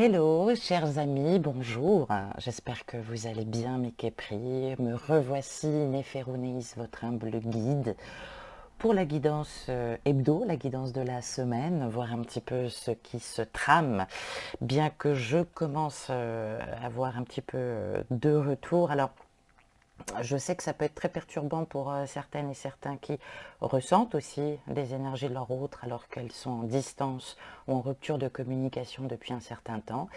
Hello, chers amis, bonjour. J'espère que vous allez bien, mes képris. Me revoici, Néphéronéis, votre humble guide, pour la guidance hebdo, la guidance de la semaine, voir un petit peu ce qui se trame, bien que je commence à avoir un petit peu de retour. Alors, je sais que ça peut être très perturbant pour certaines et certains qui ressentent aussi des énergies de leur autre alors qu'elles sont en distance ou en rupture de communication depuis un certain temps.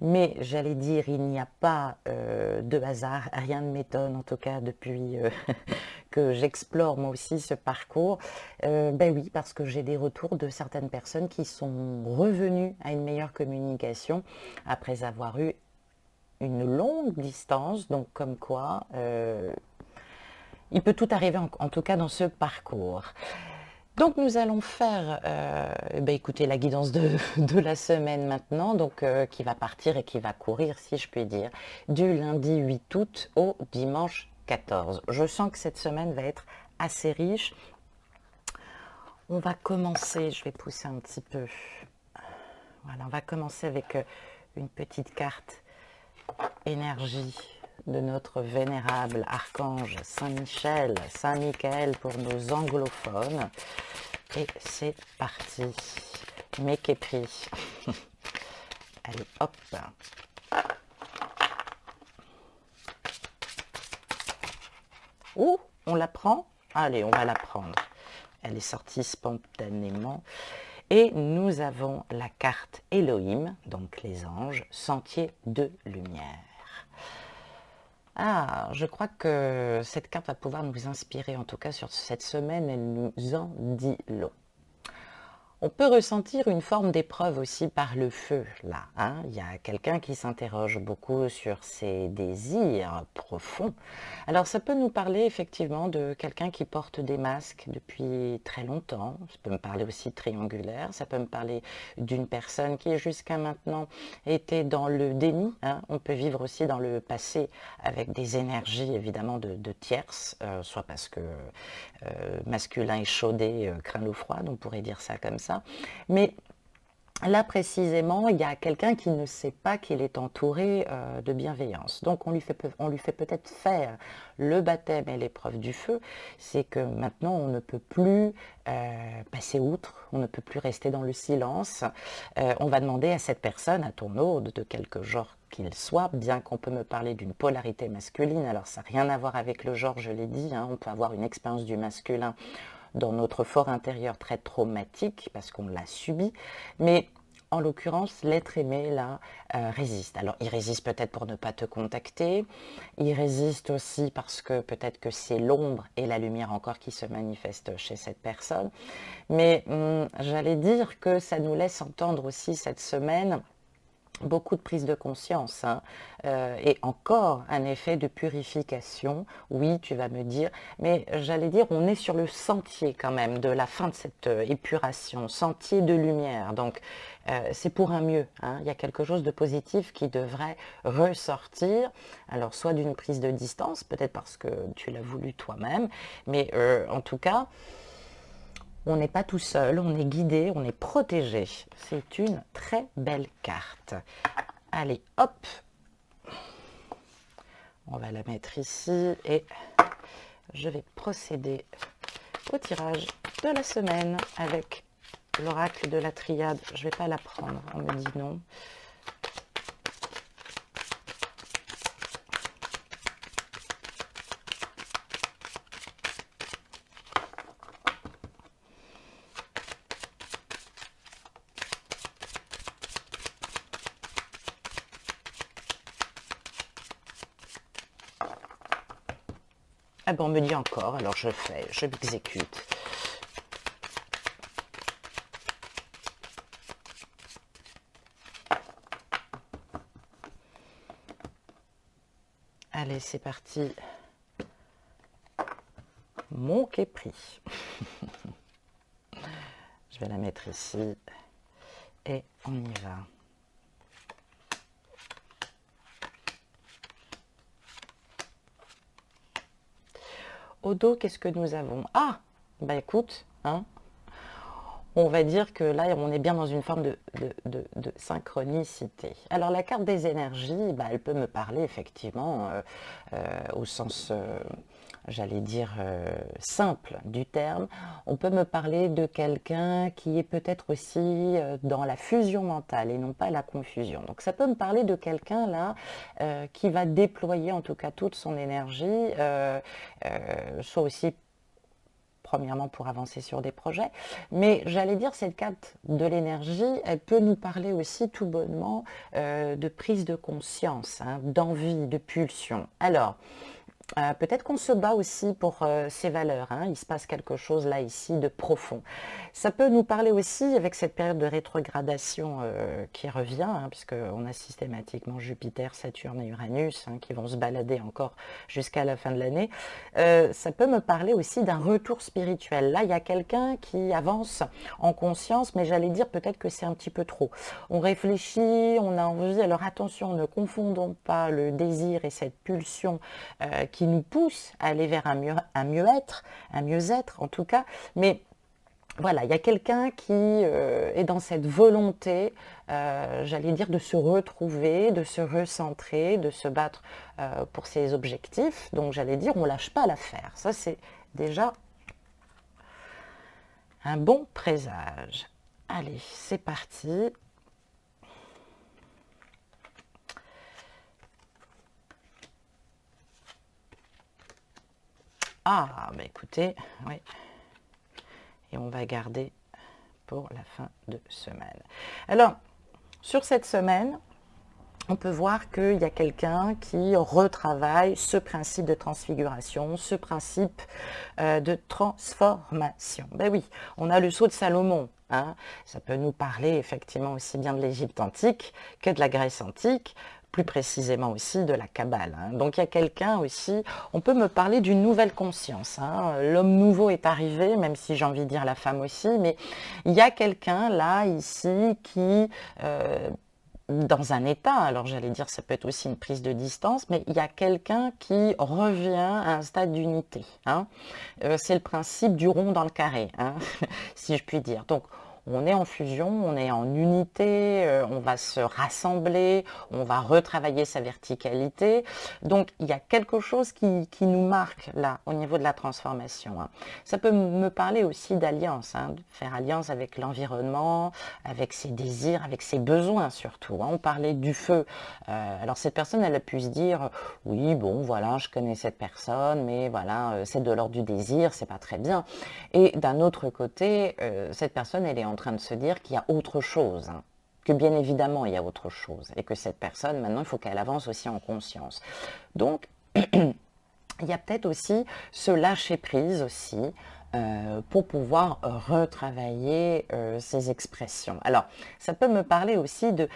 Mais j'allais dire, il n'y a pas de hasard, rien ne m'étonne en tout cas depuis que j'explore moi aussi ce parcours. Ben oui, parce que j'ai des retours de certaines personnes qui sont revenues à une meilleure communication après avoir eu une longue distance, donc comme quoi il peut tout arriver en tout cas dans ce parcours. Donc nous allons faire, écoutez, la guidance de la semaine maintenant, donc qui va partir et qui va courir, si je puis dire, du lundi 8 août au dimanche 14. Je sens que cette semaine va être assez riche. On va commencer, je vais pousser un petit peu. Voilà, on va commencer avec une petite carte énergie de notre vénérable archange Saint-Michel, Saint-Michael pour nos anglophones. Et c'est parti, mes képris. Allez, hop. Ouh, on la prend? Allez, on va la prendre. Elle est sortie spontanément. Et nous avons la carte Elohim, donc les anges, sentier de lumière. Ah, je crois que cette carte va pouvoir nous inspirer, en tout cas sur cette semaine, elle nous en dit long. On peut ressentir une forme d'épreuve aussi par le feu, là. Hein. Il y a quelqu'un qui s'interroge beaucoup sur ses désirs profonds. Alors ça peut nous parler effectivement de quelqu'un qui porte des masques depuis très longtemps. Ça peut me parler aussi de triangulaire. Ça peut me parler d'une personne qui jusqu'à maintenant était dans le déni. Hein. On peut vivre aussi dans le passé avec des énergies évidemment de tierces, soit parce que masculin échaudé craint l'eau froide, on pourrait dire ça comme ça. Mais là précisément, il y a quelqu'un qui ne sait pas qu'il est entouré de bienveillance. Donc on lui fait peut-être faire le baptême et l'épreuve du feu. C'est que maintenant on ne peut plus passer outre, on ne peut plus rester dans le silence. On va demander à cette personne, à ton hôte, de quelque genre qu'il soit, bien qu'on peut me parler d'une polarité masculine, alors ça n'a rien à voir avec le genre, je l'ai dit, hein, on peut avoir une expérience du masculin dans notre fort intérieur très traumatique parce qu'on l'a subi, mais en l'occurrence, l'être aimé, là, résiste. Alors, il résiste peut-être pour ne pas te contacter, il résiste aussi parce que peut-être que c'est l'ombre et la lumière encore qui se manifestent chez cette personne, mais j'allais dire que ça nous laisse entendre aussi cette semaine beaucoup de prise de conscience hein, et encore un effet de purification. Oui, tu vas me dire, mais j'allais dire, on est sur le sentier quand même de la fin de cette épuration, sentier de lumière. Donc, c'est pour un mieux. Hein. Il y a quelque chose de positif qui devrait ressortir. Alors, soit d'une prise de distance, peut-être parce que tu l'as voulu toi-même, mais en tout cas, on n'est pas tout seul, on est guidé, on est protégé. C'est une très belle carte. Allez, hop, on va la mettre ici et je vais procéder au tirage de la semaine avec l'oracle de la triade. Je ne vais pas la prendre, on me dit non. Ah ben on me dit encore, alors je fais, je m'exécute. Allez, c'est parti. Mon képris. Je vais la mettre ici et on y va. Au dos, qu'est-ce que nous avons? Ah, bah écoute, hein, on va dire que là, on est bien dans une forme de synchronicité. Alors la carte des énergies, bah, elle peut me parler effectivement au sens, j'allais dire, simple du terme. On peut me parler de quelqu'un qui est peut-être aussi dans la fusion mentale et non pas la confusion. Donc ça peut me parler de quelqu'un là qui va déployer en tout cas toute son énergie, soit aussi premièrement pour avancer sur des projets, mais j'allais dire cette carte de l'énergie, elle peut nous parler aussi tout bonnement de prise de conscience, hein, d'envie, de pulsion. Alors, peut-être qu'on se bat aussi pour ses valeurs, hein. Il se passe quelque chose là, ici, de profond. Ça peut nous parler aussi avec cette période de rétrogradation qui revient, hein, puisqu'on a systématiquement Jupiter, Saturne et Uranus hein, qui vont se balader encore jusqu'à la fin de l'année. Ça peut me parler aussi d'un retour spirituel. Là, il y a quelqu'un qui avance en conscience, mais j'allais dire peut-être que c'est un petit peu trop. On réfléchit, on a envie, alors attention, ne confondons pas le désir et cette pulsion qui nous pousse à aller vers un mieux-être, un mieux-être en tout cas, mais voilà, il y a quelqu'un qui est dans cette volonté, j'allais dire, de se retrouver, de se recentrer, de se battre pour ses objectifs. Donc j'allais dire, on ne lâche pas l'affaire. Ça, c'est déjà un bon présage. Allez, c'est parti. Ah, bah écoutez, oui. Et on va garder pour la fin de semaine. Alors, sur cette semaine, on peut voir qu'il y a quelqu'un qui retravaille ce principe de transfiguration, ce principe de transformation. Ben oui, on a le sceau de Salomon. Hein. Ça peut nous parler effectivement aussi bien de l'Égypte antique que de la Grèce antique, plus précisément aussi de la Kabbale. Hein. Donc il y a quelqu'un aussi, on peut me parler d'une nouvelle conscience. Hein. L'homme nouveau est arrivé, même si j'ai envie de dire la femme aussi, mais il y a quelqu'un là, ici, qui... dans un état, alors j'allais dire ça peut être aussi une prise de distance, mais il y a quelqu'un qui revient à un stade d'unité. Hein. C'est le principe du rond dans le carré, hein, si je puis dire. Donc on est en fusion, on est en unité, on va se rassembler, on va retravailler sa verticalité. Donc il y a quelque chose qui nous marque là au niveau de la transformation. Hein. Ça peut me parler aussi d'alliance, hein, de faire alliance avec l'environnement, avec ses désirs, avec ses besoins surtout. Hein. On parlait du feu. Alors cette personne, elle a pu se dire, oui, bon, voilà, je connais cette personne, mais voilà, c'est de l'ordre du désir, c'est pas très bien. Et d'un autre côté, cette personne, elle est en train de se dire qu'il y a autre chose, hein, que bien évidemment il y a autre chose, et que cette personne, maintenant, il faut qu'elle avance aussi en conscience. Donc, il y a peut-être aussi ce lâcher-prise aussi, pour pouvoir retravailler ces expressions. Alors, ça peut me parler aussi de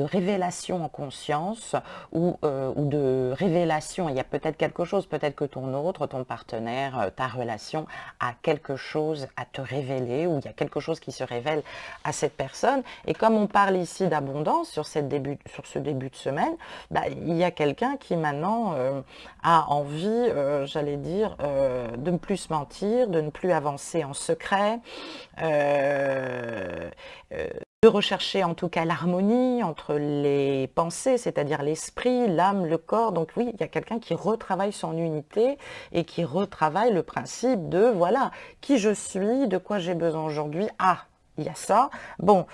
révélation en conscience ou de révélation. Il y a peut-être quelque chose, peut-être que ton partenaire, ta relation a quelque chose à te révéler ou il y a quelque chose qui se révèle à cette personne. Et comme on parle ici d'abondance sur ce début de semaine, bah, il y a quelqu'un qui maintenant a envie, j'allais dire, de ne plus se mentir, de ne plus avancer en secret, de rechercher en tout cas l'harmonie entre les pensées, c'est-à-dire l'esprit, l'âme, le corps. Donc oui, il y a quelqu'un qui retravaille son unité et qui retravaille le principe de, voilà, qui je suis, de quoi j'ai besoin aujourd'hui. Ah, il y a ça. Bon,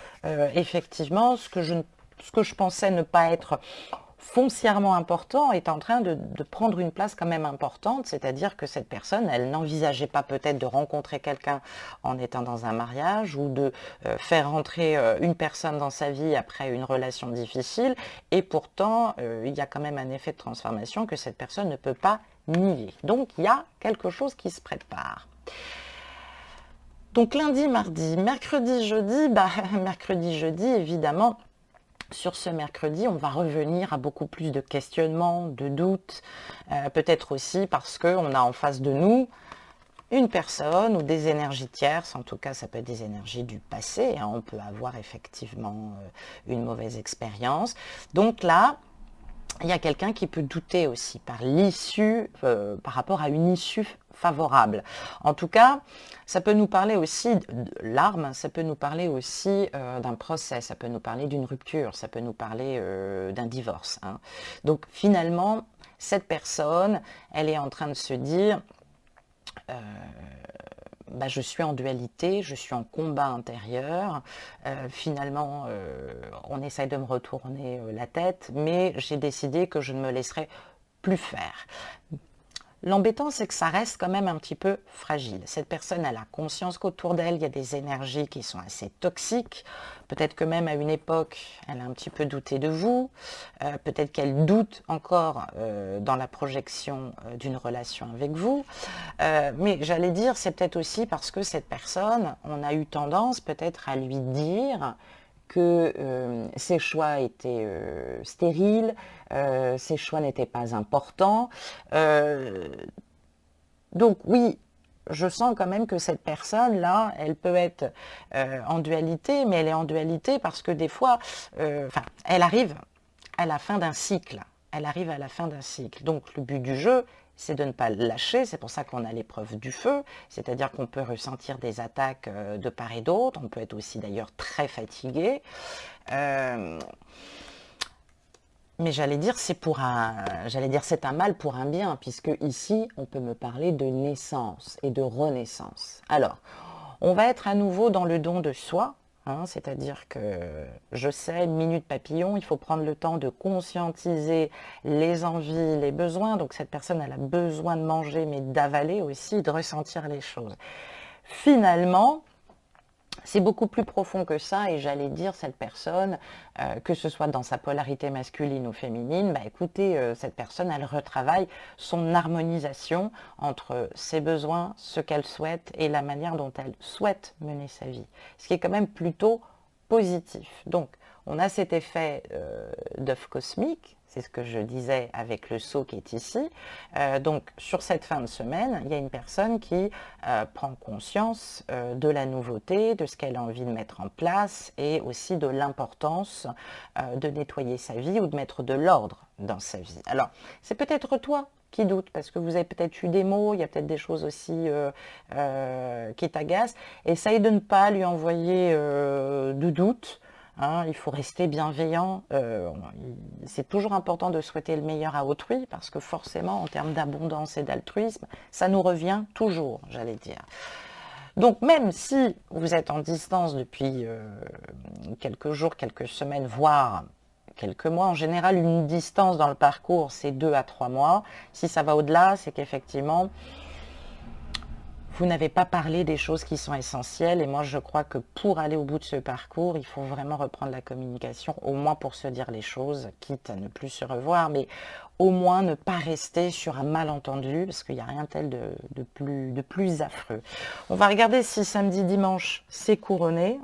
effectivement, ce que je pensais ne pas être foncièrement important est en train de prendre une place quand même importante, c'est-à-dire que cette personne, elle n'envisageait pas peut-être de rencontrer quelqu'un en étant dans un mariage ou de faire rentrer une personne dans sa vie après une relation difficile, et pourtant il y a quand même un effet de transformation que cette personne ne peut pas nier. Donc il y a quelque chose qui se prépare. Donc lundi, mardi, mercredi, jeudi, mercredi, jeudi, évidemment, sur ce mercredi, on va revenir à beaucoup plus de questionnements, de doutes, peut-être aussi parce qu'on a en face de nous une personne ou des énergies tierces, en tout cas ça peut être des énergies du passé, hein, on peut avoir effectivement une mauvaise expérience. Donc là, il y a quelqu'un qui peut douter aussi par l'issue, par rapport à une issue favorable. En tout cas, ça peut nous parler aussi de l'arme, ça peut nous parler aussi d'un procès, ça peut nous parler d'une rupture, ça peut nous parler d'un divorce, hein. Donc finalement, cette personne, elle est en train de se dire, bah, je suis en dualité, je suis en combat intérieur. Finalement, on essaye de me retourner la tête, mais j'ai décidé que je ne me laisserai plus faire. L'embêtant, c'est que ça reste quand même un petit peu fragile. Cette personne, elle a conscience qu'autour d'elle, il y a des énergies qui sont assez toxiques. Peut-être que même à une époque, elle a un petit peu douté de vous. Peut-être qu'elle doute encore dans la projection d'une relation avec vous. Mais j'allais dire, c'est peut-être aussi parce que cette personne, on a eu tendance peut-être à lui dire que ses choix étaient stériles, ses choix n'étaient pas importants. Donc oui, je sens quand même que cette personne-là, elle peut être en dualité, mais elle est en dualité parce que des fois, elle arrive à la fin d'un cycle. Elle arrive à la fin d'un cycle. Donc le but du jeu, c'est de ne pas lâcher. C'est pour ça qu'on a l'épreuve du feu. C'est-à-dire qu'on peut ressentir des attaques de part et d'autre. On peut être aussi d'ailleurs très fatigué. Mais j'allais dire, c'est un mal pour un bien, puisque ici, on peut me parler de naissance et de renaissance. Alors, on va être à nouveau dans le don de soi, hein, c'est-à-dire que je sais, minute papillon, il faut prendre le temps de conscientiser les envies, les besoins. Donc cette personne, elle a besoin de manger, mais d'avaler aussi, de ressentir les choses. Finalement, c'est beaucoup plus profond que ça, et j'allais dire, cette personne, que ce soit dans sa polarité masculine ou féminine, bah écoutez, cette personne, elle retravaille son harmonisation entre ses besoins, ce qu'elle souhaite et la manière dont elle souhaite mener sa vie. Ce qui est quand même plutôt positif. Donc, on a cet effet d'œuf cosmique, c'est ce que je disais avec le saut qui est ici. Donc sur cette fin de semaine, il y a une personne qui prend conscience de la nouveauté, de ce qu'elle a envie de mettre en place et aussi de l'importance de nettoyer sa vie ou de mettre de l'ordre dans sa vie. Alors, c'est peut-être toi qui doute, parce que vous avez peut-être eu des mots, il y a peut-être des choses aussi qui t'agacent. Essaye de ne pas lui envoyer de doute. Hein, il faut rester bienveillant. C'est toujours important de souhaiter le meilleur à autrui, parce que forcément, en termes d'abondance et d'altruisme, ça nous revient toujours, j'allais dire. Donc même si vous êtes en distance depuis quelques jours, quelques semaines, voire quelques mois, en général, une distance dans le parcours, c'est 2 à 3 mois. Si ça va au-delà, c'est qu'effectivement, vous n'avez pas parlé des choses qui sont essentielles, et moi je crois que pour aller au bout de ce parcours, il faut vraiment reprendre la communication, au moins pour se dire les choses, quitte à ne plus se revoir, mais au moins ne pas rester sur un malentendu, parce qu'il n'y a rien tel de plus affreux. On va regarder si samedi, dimanche, c'est couronné.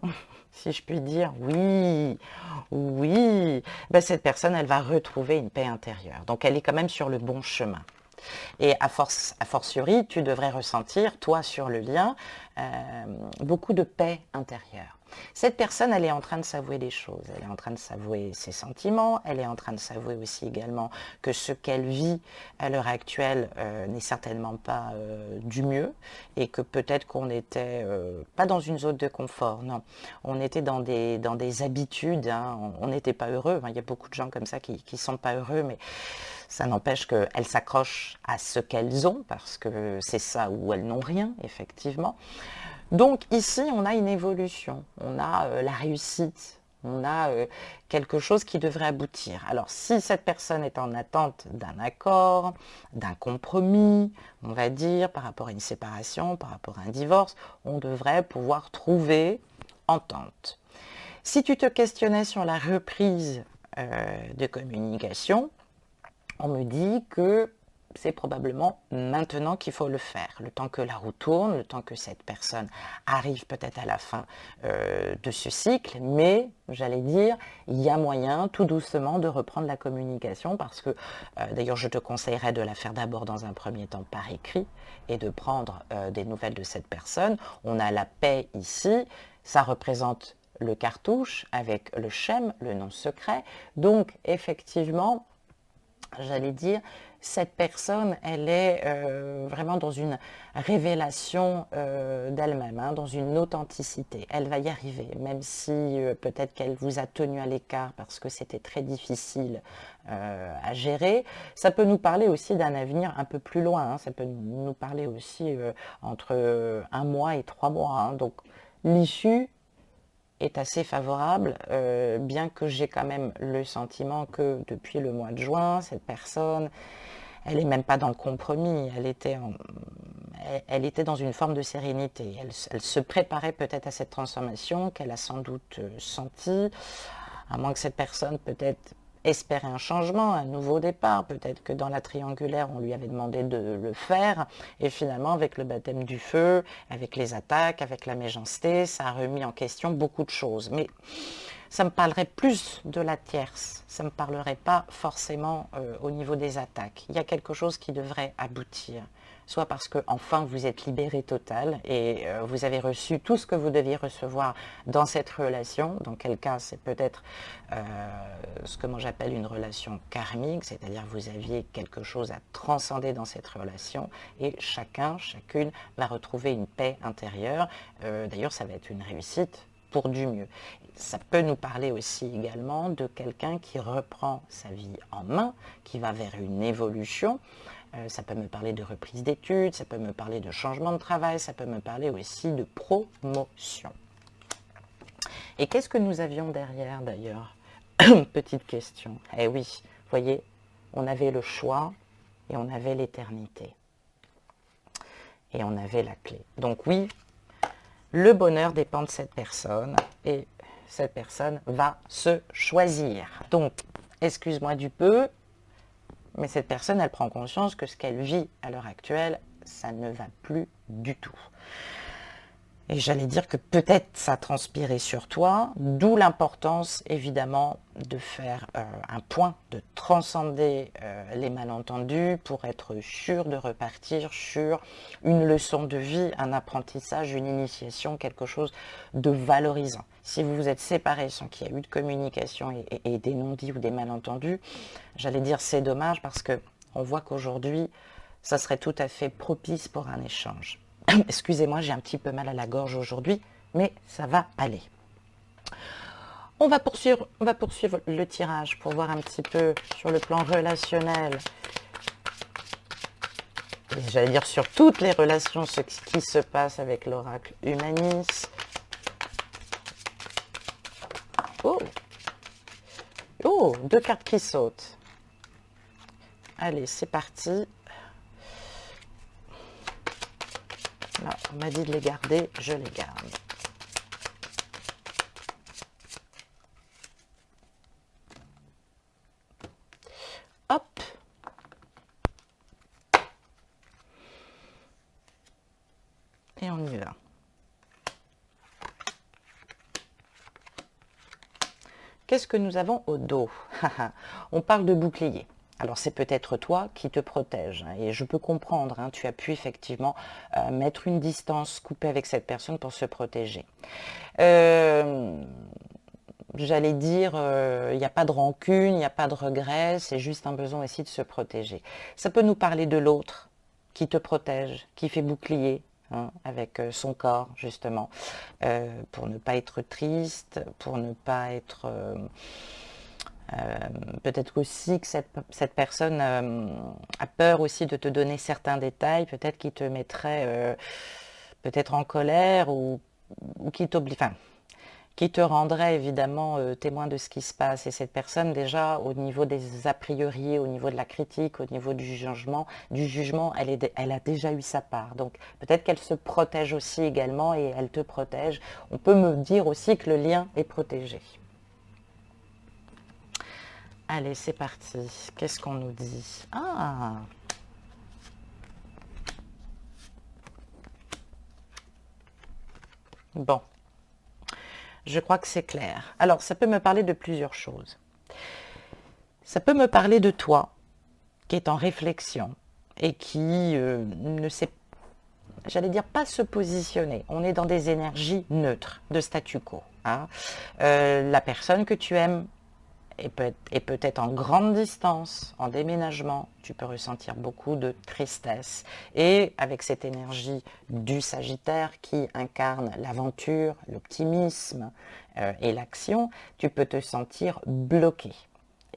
Si je puis dire, oui, oui, ben, cette personne, elle va retrouver une paix intérieure. Donc elle est quand même sur le bon chemin. Et a fortiori, tu devrais ressentir, toi sur le lien, beaucoup de paix intérieure. Cette personne, elle est en train de s'avouer des choses, elle est en train de s'avouer ses sentiments, elle est en train de s'avouer aussi également que ce qu'elle vit à l'heure actuelle n'est certainement pas du mieux, et que peut-être qu'on n'était pas dans une zone de confort, non, on était dans des habitudes, hein, on n'était pas heureux, hein, il y a beaucoup de gens comme ça qui ne sont pas heureux, mais ça n'empêche qu'elles s'accrochent à ce qu'elles ont, parce que c'est ça ou elles n'ont rien, effectivement. Donc ici, on a une évolution, on a la réussite, on a quelque chose qui devrait aboutir. Alors si cette personne est en attente d'un accord, d'un compromis, on va dire, par rapport à une séparation, par rapport à un divorce, on devrait pouvoir trouver entente. Si tu te questionnais sur la reprise de communication, on me dit que c'est probablement maintenant qu'il faut le faire, le temps que la roue tourne, le temps que cette personne arrive peut-être à la fin de ce cycle, mais j'allais dire, il y a moyen tout doucement de reprendre la communication, parce que d'ailleurs je te conseillerais de la faire d'abord dans un premier temps par écrit et de prendre des nouvelles de cette personne. On a la paix ici, ça représente le cartouche avec le shem, le nom secret, donc effectivement, j'allais dire, cette personne, elle est vraiment dans une révélation d'elle-même, hein, dans une authenticité. Elle va y arriver, même si peut-être qu'elle vous a tenu à l'écart parce que c'était très difficile à gérer. Ça peut nous parler aussi d'un avenir un peu plus loin, hein. Ça peut nous parler aussi entre 1 mois et 3 mois, hein. Donc l'issue est assez favorable, bien que j'ai quand même le sentiment que depuis le mois de juin, cette personne, elle n'est même pas dans le compromis, elle était dans une forme de sérénité. Elle se préparait peut-être à cette transformation qu'elle a sans doute sentie, à moins que cette personne peut-être espérait un changement, un nouveau départ. Peut-être que dans la triangulaire, on lui avait demandé de le faire. Et finalement, avec le baptême du feu, avec les attaques, avec la méchanceté, ça a remis en question beaucoup de choses. Mais ça me parlerait plus de la tierce. Ça ne me parlerait pas forcément au niveau des attaques. Il y a quelque chose qui devrait aboutir. Soit parce que enfin vous êtes libéré total et vous avez reçu tout ce que vous deviez recevoir dans cette relation. Dans quel cas c'est peut-être ce que moi j'appelle une relation karmique, c'est-à-dire vous aviez quelque chose à transcender dans cette relation et chacune va retrouver une paix intérieure. D'ailleurs ça va être une réussite pour du mieux. Ça peut nous parler aussi également de quelqu'un qui reprend sa vie en main, qui va vers une évolution. Ça peut me parler de reprise d'études, ça peut me parler de changement de travail, ça peut me parler aussi de promotion. Et qu'est-ce que nous avions derrière d'ailleurs? Petite question. Eh oui, vous voyez, on avait le choix et on avait l'éternité. Et on avait la clé. Donc oui, le bonheur dépend de cette personne et cette personne va se choisir. Donc, excuse-moi du peu, mais cette personne, elle prend conscience que ce qu'elle vit à l'heure actuelle, ça ne va plus du tout. Et j'allais dire que peut-être ça transpirait sur toi, d'où l'importance évidemment de faire un point, de transcender les malentendus pour être sûr de repartir sur une leçon de vie, un apprentissage, une initiation, quelque chose de valorisant. Si vous vous êtes séparés sans qu'il y ait eu de communication et des non-dits ou des malentendus, j'allais dire c'est dommage parce qu'on voit qu'aujourd'hui, ça serait tout à fait propice pour un échange. Excusez-moi, j'ai un petit peu mal à la gorge aujourd'hui, mais ça va aller. On va poursuivre le tirage pour voir un petit peu sur le plan relationnel. J'allais dire sur toutes les relations, ce qui se passe avec l'oracle Humanis. Oh, oh, 2 cartes qui sautent. Allez, c'est parti. Là, on m'a dit de les garder, je les garde. Hop. Et on y va. Qu'est-ce que nous avons au dos? On parle de bouclier. Alors c'est peut-être toi qui te protège, hein, et je peux comprendre, hein, tu as pu effectivement mettre une distance, couper avec cette personne pour se protéger. J'allais dire, il n'y a pas de rancune, il n'y a pas de regret, c'est juste un besoin aussi de se protéger. Ça peut nous parler de l'autre qui te protège, qui fait bouclier, hein, avec son corps justement, pour ne pas être triste, pour ne pas être... peut-être aussi que cette personne a peur aussi de te donner certains détails, peut-être qui te mettrait peut-être en colère ou qui t'oblige, enfin, qui te rendrait évidemment témoin de ce qui se passe. Et cette personne déjà au niveau des a priori, au niveau de la critique, au niveau du jugement, elle a déjà eu sa part. Donc peut-être qu'elle se protège aussi également et elle te protège. On peut me dire aussi que le lien est protégé. Allez, c'est parti. Qu'est-ce qu'on nous dit? Ah! Bon. Je crois que c'est clair. Alors, ça peut me parler de plusieurs choses. Ça peut me parler de toi, qui est en réflexion et qui ne sait, j'allais dire, pas se positionner. On est dans des énergies neutres, de statu quo, hein. La personne que tu aimes et peut-être en grande distance, en déménagement, tu peux ressentir beaucoup de tristesse. Et avec cette énergie du Sagittaire qui incarne l'aventure, l'optimisme et l'action, tu peux te sentir bloqué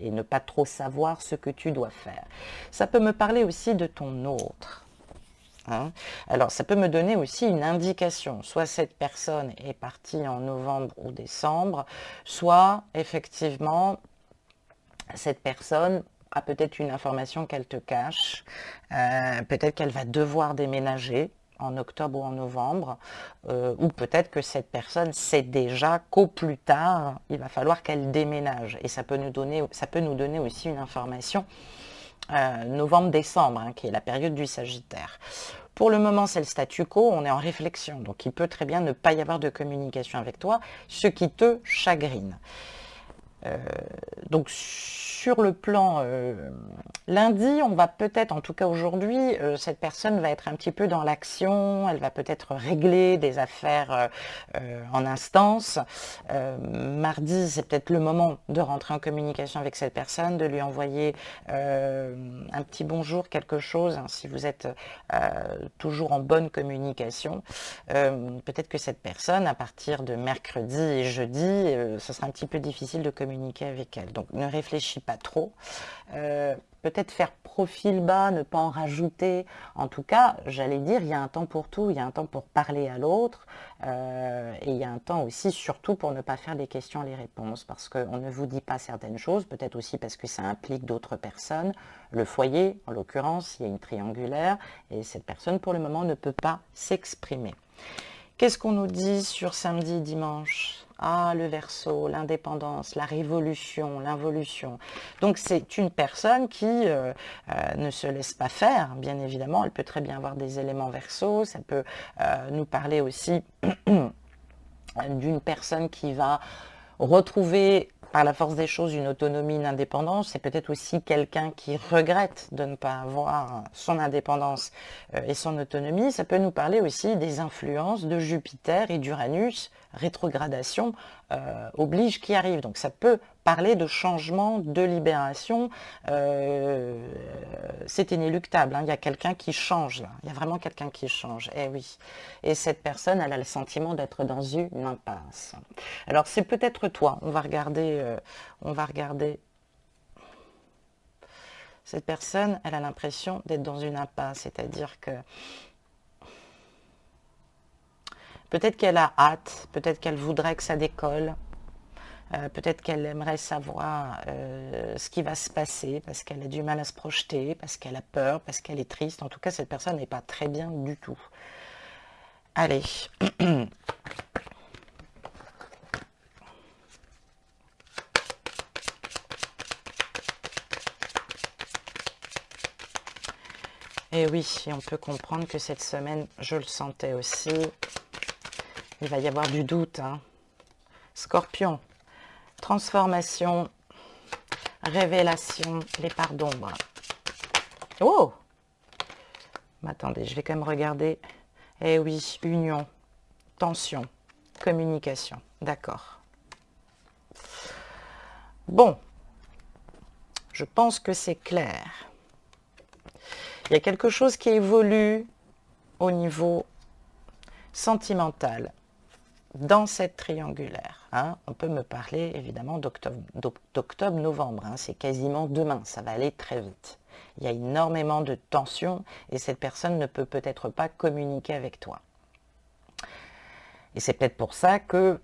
et ne pas trop savoir ce que tu dois faire. Ça peut me parler aussi de ton autre. Hein. Alors, ça peut me donner aussi une indication. Soit cette personne est partie en novembre ou décembre, soit effectivement, cette personne a peut-être une information qu'elle te cache. Peut-être qu'elle va devoir déménager en octobre ou en novembre, ou peut-être que cette personne sait déjà qu'au plus tard, il va falloir qu'elle déménage. Et ça peut nous donner aussi une information novembre-décembre, hein, qui est la période du Sagittaire. Pour le moment, c'est le statu quo, on est en réflexion, donc il peut très bien ne pas y avoir de communication avec toi, ce qui te chagrine. Donc sur le plan lundi, on va peut-être, en tout cas aujourd'hui, cette personne va être un petit peu dans l'action, elle va peut-être régler des affaires en instance. Mardi, c'est peut-être le moment de rentrer en communication avec cette personne, de lui envoyer un petit bonjour, quelque chose, hein, si vous êtes toujours en bonne communication. Peut-être que cette personne, à partir de mercredi et jeudi, ce sera un petit peu difficile de communiquer avec elle. Donc ne réfléchis pas trop. Peut-être faire profil bas, ne pas en rajouter. En tout cas, j'allais dire, il y a un temps pour tout, il y a un temps pour parler à l'autre, et il y a un temps aussi, surtout, pour ne pas faire les questions, les réponses, parce qu'on ne vous dit pas certaines choses, peut-être aussi parce que ça implique d'autres personnes. Le foyer, en l'occurrence, il y a une triangulaire, et cette personne, pour le moment, ne peut pas s'exprimer. Qu'est-ce qu'on nous dit sur samedi, dimanche ? Ah, le Verseau, l'indépendance, la révolution, l'involution. Donc c'est une personne qui ne se laisse pas faire, bien évidemment. Elle peut très bien avoir des éléments Verseau. Ça peut nous parler aussi d'une personne qui va retrouver par la force des choses une autonomie, une indépendance. C'est peut-être aussi quelqu'un qui regrette de ne pas avoir son indépendance et son autonomie. Ça peut nous parler aussi des influences de Jupiter et d'Uranus, rétrogradation oblige qui arrive. Donc ça peut parler de changement, de libération. C'est inéluctable, hein. Il y a quelqu'un qui change là. Il y a vraiment quelqu'un qui change. Eh oui. Et cette personne, elle a le sentiment d'être dans une impasse. Alors c'est peut-être toi. On va regarder. Cette personne, elle a l'impression d'être dans une impasse, c'est-à-dire que peut-être qu'elle a hâte, peut-être qu'elle voudrait que ça décolle, peut-être qu'elle aimerait savoir ce qui va se passer, parce qu'elle a du mal à se projeter, parce qu'elle a peur, parce qu'elle est triste. En tout cas, cette personne n'est pas très bien du tout. Allez. Et oui, on peut comprendre que cette semaine, je le sentais aussi, il va y avoir du doute. Hein. Scorpion, transformation, révélation, les parts d'ombre. Oh! Mais attendez, je vais quand même regarder. Eh oui, union, tension, communication. D'accord. Bon, je pense que c'est clair. Il y a quelque chose qui évolue au niveau sentimental dans cette triangulaire. Hein. On peut me parler évidemment d'octobre-novembre. Hein. C'est quasiment demain, ça va aller très vite. Il y a énormément de tensions et cette personne ne peut peut-être pas communiquer avec toi. Et c'est peut-être pour ça que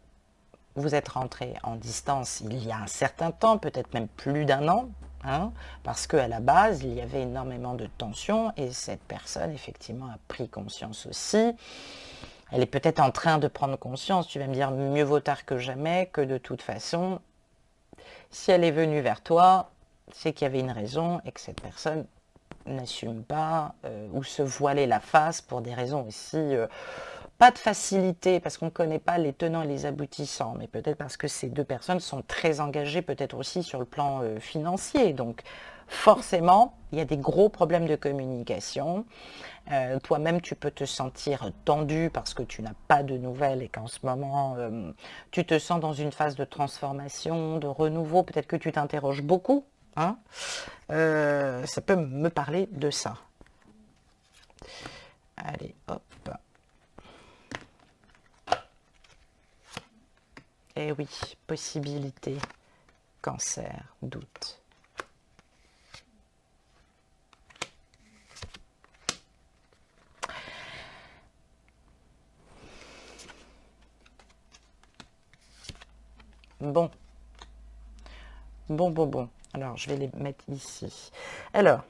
vous êtes rentré en distance il y a un certain temps, peut-être même plus d'un an, hein, parce qu'à la base, il y avait énormément de tensions et cette personne, effectivement, a pris conscience aussi. Elle est peut-être en train de prendre conscience, tu vas me dire mieux vaut tard que jamais, que de toute façon, si elle est venue vers toi, c'est qu'il y avait une raison et que cette personne n'assume pas ou se voiler la face pour des raisons aussi, pas de facilité, parce qu'on ne connaît pas les tenants et les aboutissants, mais peut-être parce que ces deux personnes sont très engagées, peut-être aussi sur le plan financier. Donc forcément, il y a des gros problèmes de communication. Toi-même, tu peux te sentir tendu parce que tu n'as pas de nouvelles et qu'en ce moment, tu te sens dans une phase de transformation, de renouveau. Peut-être que tu t'interroges beaucoup. Hein. Ça peut me parler de ça. Allez, hop. Eh oui, possibilité, cancer, doute. Bon. Bon. Alors, je vais les mettre ici. Alors,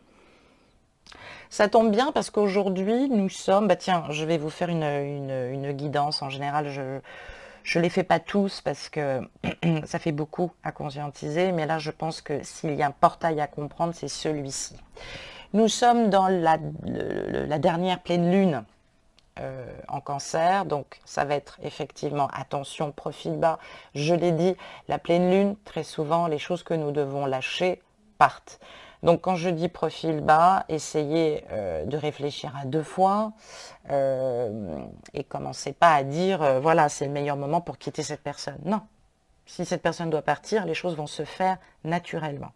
ça tombe bien parce qu'aujourd'hui, nous sommes... Bah tiens, je vais vous faire une guidance. En général, je ne les fais pas tous parce que ça fait beaucoup à conscientiser. Mais là, je pense que s'il y a un portail à comprendre, c'est celui-ci. Nous sommes dans la dernière pleine lune en cancer, donc ça va être effectivement, attention, profil bas, je l'ai dit, la pleine lune, très souvent, les choses que nous devons lâcher partent. Donc quand je dis profil bas, essayez de réfléchir à 2 fois et commencez pas à dire, voilà, c'est le meilleur moment pour quitter cette personne. Non. Si cette personne doit partir, les choses vont se faire naturellement.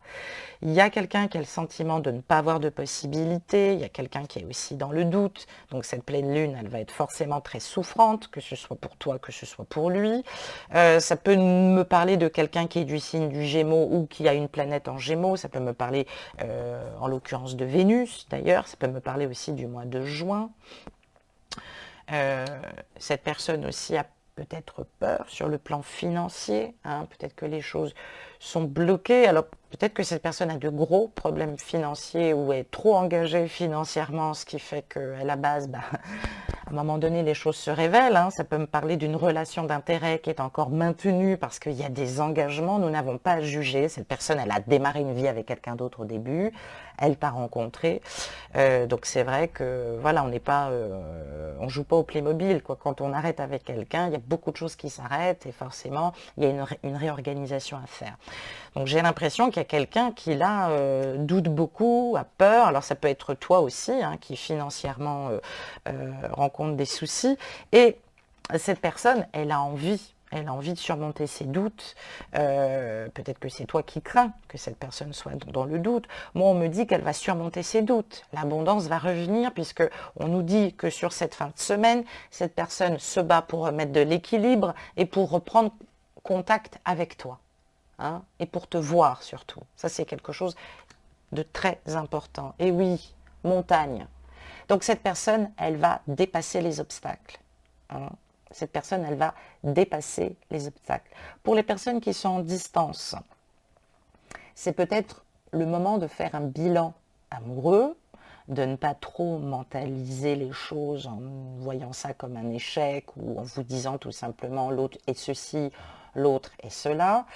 Il y a quelqu'un qui a le sentiment de ne pas avoir de possibilité, il y a quelqu'un qui est aussi dans le doute, donc cette pleine lune, elle va être forcément très souffrante, que ce soit pour toi, que ce soit pour lui. Ça peut me parler de quelqu'un qui est du signe du Gémeaux ou qui a une planète en Gémeaux, ça peut me parler en l'occurrence de Vénus d'ailleurs, ça peut me parler aussi du mois de juin. Cette personne aussi a peut-être peur sur le plan financier, hein, peut-être que les choses sont bloquées, alors peut-être que cette personne a de gros problèmes financiers ou est trop engagée financièrement, ce qui fait qu'à la base, à un moment donné, les choses se révèlent. Hein. Ça peut me parler d'une relation d'intérêt qui est encore maintenue parce qu'il y a des engagements. Nous n'avons pas à juger. Cette personne, elle a démarré une vie avec quelqu'un d'autre au début. Elle t'a rencontré. Donc c'est vrai que voilà, on n'est pas, on joue pas au Playmobil, quoi. Quand on arrête avec quelqu'un, il y a beaucoup de choses qui s'arrêtent et forcément, il y a une réorganisation à faire. Donc j'ai l'impression qu'il y a quelqu'un qui là doute beaucoup, a peur. Alors ça peut être toi aussi, hein, qui financièrement rencontre des soucis. Et cette personne, elle a envie de surmonter ses doutes. Peut-être que c'est toi qui crains que cette personne soit dans le doute. Moi, on me dit qu'elle va surmonter ses doutes. L'abondance va revenir puisque on nous dit que sur cette fin de semaine, cette personne se bat pour remettre de l'équilibre et pour reprendre contact avec toi. Hein, et pour te voir surtout. Ça, c'est quelque chose de très important. Et oui, montagne. Donc cette personne, elle va dépasser les obstacles. Hein. Cette personne, elle va dépasser les obstacles. Pour les personnes qui sont en distance, c'est peut-être le moment de faire un bilan amoureux, de ne pas trop mentaliser les choses en voyant ça comme un échec ou en vous disant tout simplement l'autre est ceci, l'autre est cela.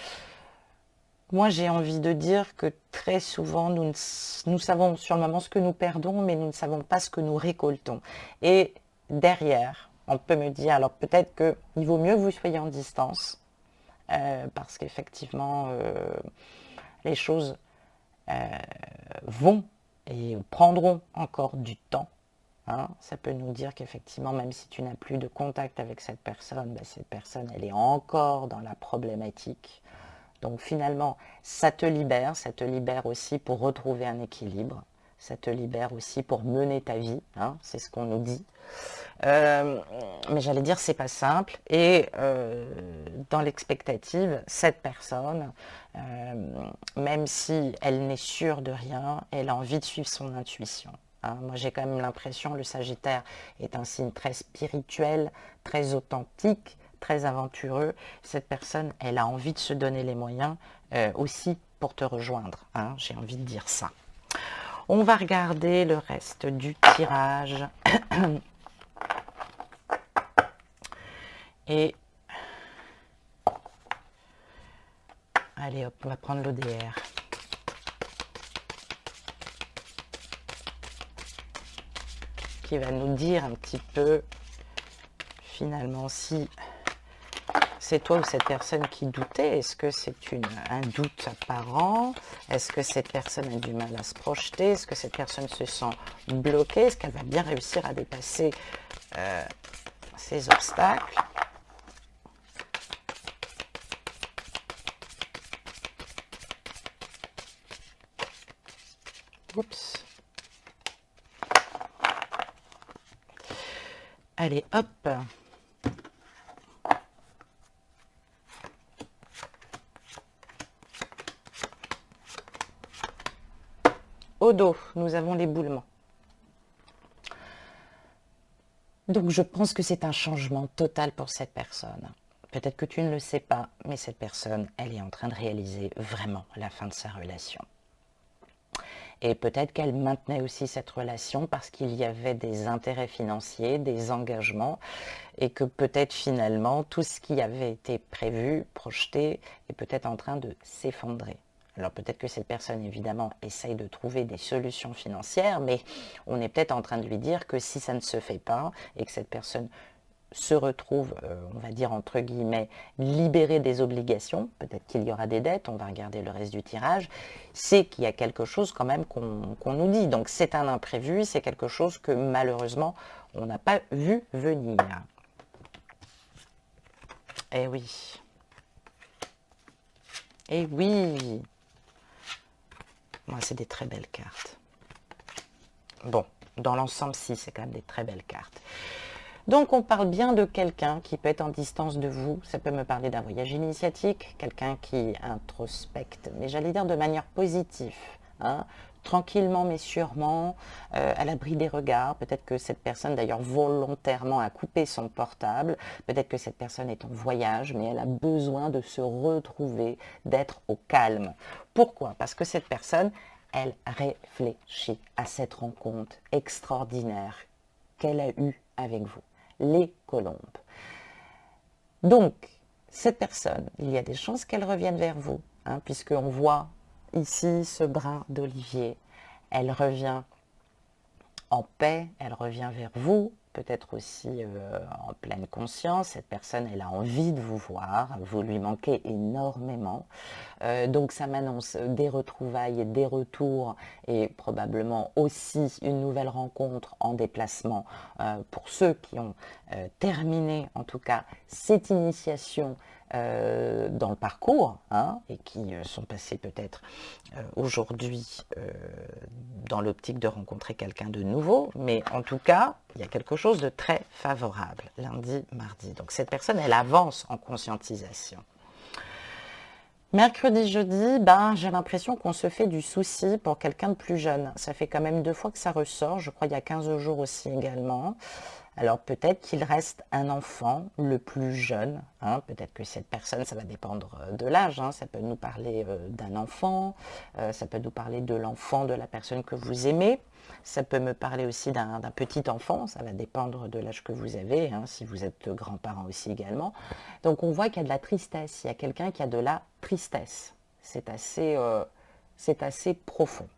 Moi, j'ai envie de dire que très souvent, nous savons sur le moment ce que nous perdons, mais nous ne savons pas ce que nous récoltons. Et derrière, on peut me dire, alors peut-être qu'il vaut mieux que vous soyez en distance, parce qu'effectivement, les choses vont et prendront encore du temps. Hein. Ça peut nous dire qu'effectivement, même si tu n'as plus de contact avec cette personne, cette personne, elle est encore dans la problématique. Donc finalement, ça te libère aussi pour retrouver un équilibre, ça te libère aussi pour mener ta vie, hein, c'est ce qu'on nous dit. Mais j'allais dire, c'est pas simple. Et dans l'expectative, cette personne, même si elle n'est sûre de rien, elle a envie de suivre son intuition. Hein. Moi, j'ai quand même l'impression, le Sagittaire est un signe très spirituel, très authentique, très aventureux. Cette personne, elle a envie de se donner les moyens aussi pour te rejoindre. Hein, j'ai envie de dire ça. On va regarder le reste du tirage. Et allez hop, on va prendre l'ODR. Qui va nous dire un petit peu finalement si C'est toi ou cette personne qui doutait? Est-ce que c'est un doute apparent? Est-ce que cette personne a du mal à se projeter? Est-ce que cette personne se sent bloquée? Est-ce qu'elle va bien réussir à dépasser ces obstacles? Oups. Allez, hop. Au dos, nous avons l'éboulement. Donc je pense que c'est un changement total pour cette personne. Peut-être que tu ne le sais pas, mais cette personne, elle est en train de réaliser vraiment la fin de sa relation. Et peut-être qu'elle maintenait aussi cette relation parce qu'il y avait des intérêts financiers, des engagements, et que peut-être finalement tout ce qui avait été prévu, projeté, est peut-être en train de s'effondrer. Alors peut-être que cette personne, évidemment, essaye de trouver des solutions financières, mais on est peut-être en train de lui dire que si ça ne se fait pas, et que cette personne se retrouve, on va dire entre guillemets, libérée des obligations, peut-être qu'il y aura des dettes, on va regarder le reste du tirage, c'est qu'il y a quelque chose quand même qu'on nous dit. Donc c'est un imprévu, c'est quelque chose que malheureusement, on n'a pas vu venir. Eh oui. Eh oui. Moi, c'est des très belles cartes. Bon, dans l'ensemble, si, c'est quand même des très belles cartes. Donc, on parle bien de quelqu'un qui peut être en distance de vous. Ça peut me parler d'un voyage initiatique, quelqu'un qui introspecte, mais j'allais dire de manière positive. Hein, tranquillement mais sûrement, à l'abri des regards. Peut-être que cette personne d'ailleurs volontairement a coupé son portable. Peut-être que cette personne est en voyage, mais elle a besoin de se retrouver, d'être au calme. Pourquoi? Parce que cette personne, elle réfléchit à cette rencontre extraordinaire qu'elle a eue avec vous, les colombes. Donc, cette personne, il y a des chances qu'elle revienne vers vous, hein, puisqu'on voit ici ce brin d'olivier. Elle revient en paix, elle revient vers vous, peut-être aussi en pleine conscience. Cette personne, elle a envie de vous voir, vous lui manquez énormément. Donc ça m'annonce des retrouvailles, des retours et probablement aussi une nouvelle rencontre en déplacement pour ceux qui ont terminé en tout cas cette initiation dans le parcours, hein, et qui sont passés peut-être aujourd'hui dans l'optique de rencontrer quelqu'un de nouveau, mais en tout cas, il y a quelque chose de très favorable, lundi, mardi. Donc cette personne, elle avance en conscientisation. Mercredi, jeudi, j'ai l'impression qu'on se fait du souci pour quelqu'un de plus jeune. Ça fait quand même 2 fois que ça ressort, je crois il y a 15 jours aussi également. Alors peut-être qu'il reste un enfant le plus jeune, hein, peut-être que cette personne, ça va dépendre de l'âge, hein, ça peut nous parler d'un enfant, ça peut nous parler de l'enfant de la personne que vous aimez, ça peut me parler aussi d'un petit enfant, ça va dépendre de l'âge que vous avez, hein, si vous êtes grands-parents aussi également. Donc on voit qu'il y a de la tristesse, il y a quelqu'un qui a de la tristesse, c'est assez profond.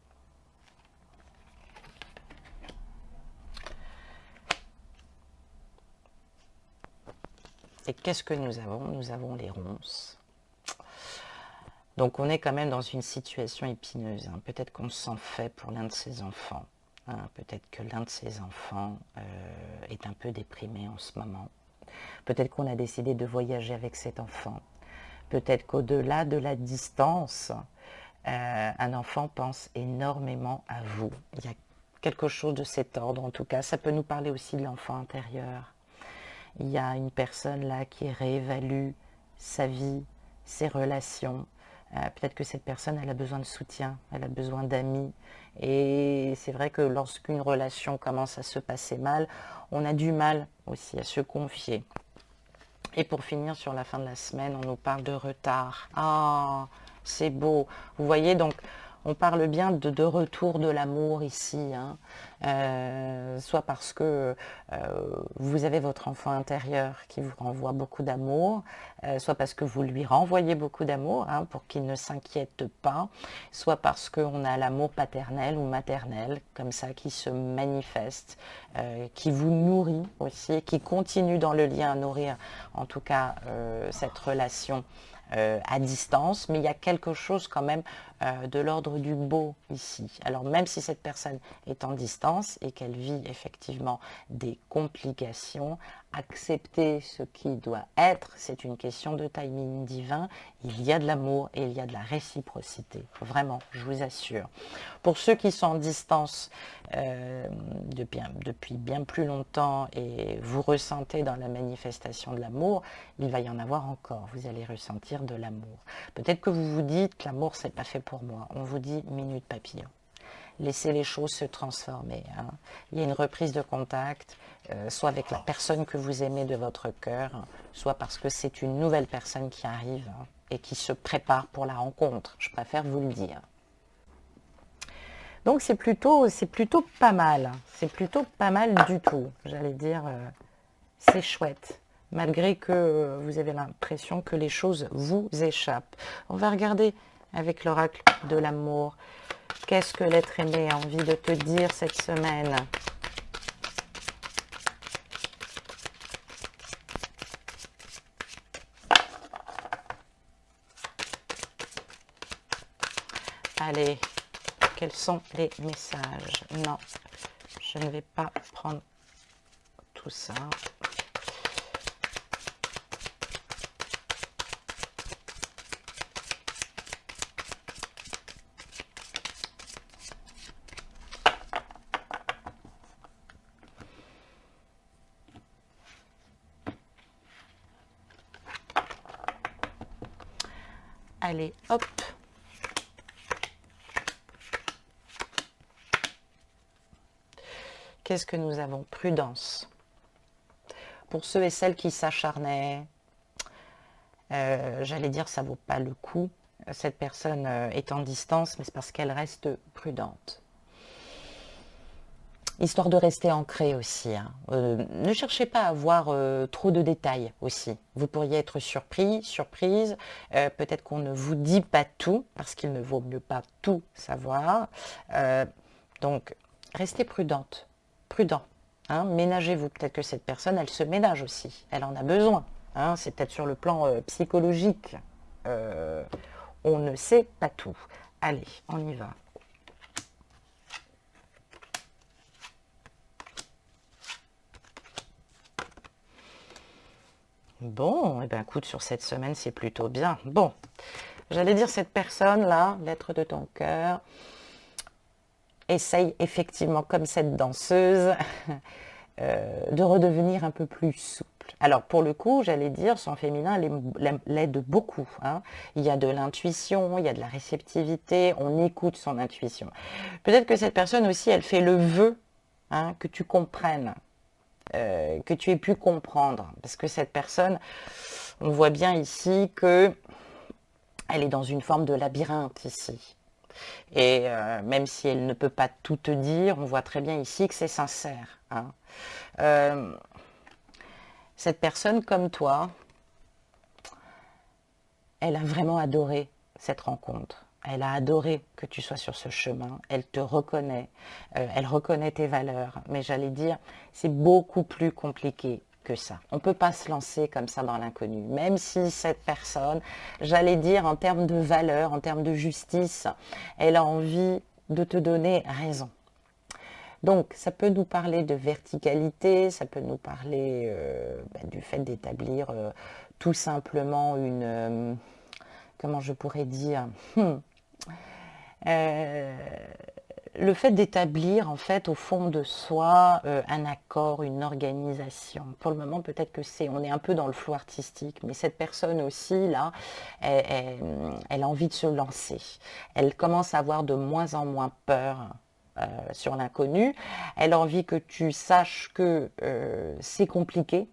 Et qu'est-ce que nous avons? Nous avons les ronces. Donc on est quand même dans une situation épineuse. Hein. Peut-être qu'on s'en fait pour l'un de ses enfants. Hein. Peut-être que l'un de ses enfants est un peu déprimé en ce moment. Peut-être qu'on a décidé de voyager avec cet enfant. Peut-être qu'au-delà de la distance, un enfant pense énormément à vous. Il y a quelque chose de cet ordre en tout cas. Ça peut nous parler aussi de l'enfant intérieur. Il y a une personne là qui réévalue sa vie, ses relations. Peut-être que cette personne, elle a besoin de soutien, elle a besoin d'amis. Et c'est vrai que lorsqu'une relation commence à se passer mal, on a du mal aussi à se confier. Et pour finir, sur la fin de la semaine, on nous parle de retard. Ah, c'est beau. Vous voyez, donc, On parle bien de retour de l'amour ici, hein. Soit parce que vous avez votre enfant intérieur qui vous renvoie beaucoup d'amour, soit parce que vous lui renvoyez beaucoup d'amour, hein, pour qu'il ne s'inquiète pas, soit parce qu'on a l'amour paternel ou maternel, comme ça, qui se manifeste, qui vous nourrit aussi, qui continue dans le lien à nourrir, en tout cas, cette relation à distance, mais il y a quelque chose quand même de l'ordre du beau ici. Alors même si cette personne est en distance et qu'elle vit effectivement des complications, accepter ce qui doit être, c'est une question de timing divin. Il y a de l'amour et il y a de la réciprocité, vraiment, je vous assure. Pour ceux qui sont en distance depuis bien plus longtemps et vous ressentez dans la manifestation de l'amour, il va y en avoir encore, vous allez ressentir de l'amour. Peut-être que vous vous dites, l'amour c'est pas fait pour moi. On vous dit minute papillon. Laissez les choses se transformer, hein. Il y a une reprise de contact, soit avec la personne que vous aimez de votre cœur, soit parce que c'est une nouvelle personne qui arrive, hein, et qui se prépare pour la rencontre. Je préfère vous le dire. Donc c'est plutôt pas mal. C'est plutôt pas mal du tout. J'allais dire, c'est chouette. Malgré que vous avez l'impression que les choses vous échappent. On va regarder avec l'oracle de l'amour. Qu'est-ce que l'être aimé a envie de te dire cette semaine? Allez, quels sont les messages? Non, je ne vais pas prendre tout ça. Allez, hop. Qu'est-ce que nous avons? Prudence. Pour ceux et celles qui s'acharnaient, j'allais dire ça vaut pas le coup. Cette personne est en distance, mais c'est parce qu'elle reste prudente. Histoire de rester ancré aussi, hein. Ne cherchez pas à avoir trop de détails aussi. Vous pourriez être surpris, surprise. Peut-être qu'on ne vous dit pas tout, parce qu'il ne vaut mieux pas tout savoir. Donc, restez prudente, prudent, hein. Ménagez-vous. Peut-être que cette personne, elle se ménage aussi. Elle en a besoin, hein. C'est peut-être sur le plan psychologique. On ne sait pas tout. Allez, on y va. Bon, eh bien, écoute, sur cette semaine, c'est plutôt bien. Bon, j'allais dire, cette personne-là, l'être de ton cœur, essaye effectivement, comme cette danseuse, de redevenir un peu plus souple. Alors, pour le coup, j'allais dire, son féminin l'aide beaucoup, hein. Il y a de l'intuition, il y a de la réceptivité, on écoute son intuition. Peut-être que cette personne aussi, elle fait le vœu, hein, que tu comprennes. Que tu aies pu comprendre. Parce que cette personne, on voit bien ici que elle est dans une forme de labyrinthe ici. Et même si elle ne peut pas tout te dire, on voit très bien ici que c'est sincère, hein. Cette personne comme toi, elle a vraiment adoré cette rencontre. Elle a adoré que tu sois sur ce chemin. Elle te reconnaît. Elle reconnaît tes valeurs. Mais j'allais dire, c'est beaucoup plus compliqué que ça. On ne peut pas se lancer comme ça dans l'inconnu. Même si cette personne, j'allais dire, en termes de valeurs, en termes de justice, elle a envie de te donner raison. Donc, ça peut nous parler de verticalité, ça peut nous parler du fait d'établir tout simplement une... comment je pourrais dire le fait d'établir en fait au fond de soi un accord, une organisation. Pour le moment, peut-être que on est un peu dans le flou artistique, mais cette personne aussi, là, elle a envie de se lancer. Elle commence à avoir de moins en moins peur sur l'inconnu. Elle a envie que tu saches que c'est compliqué,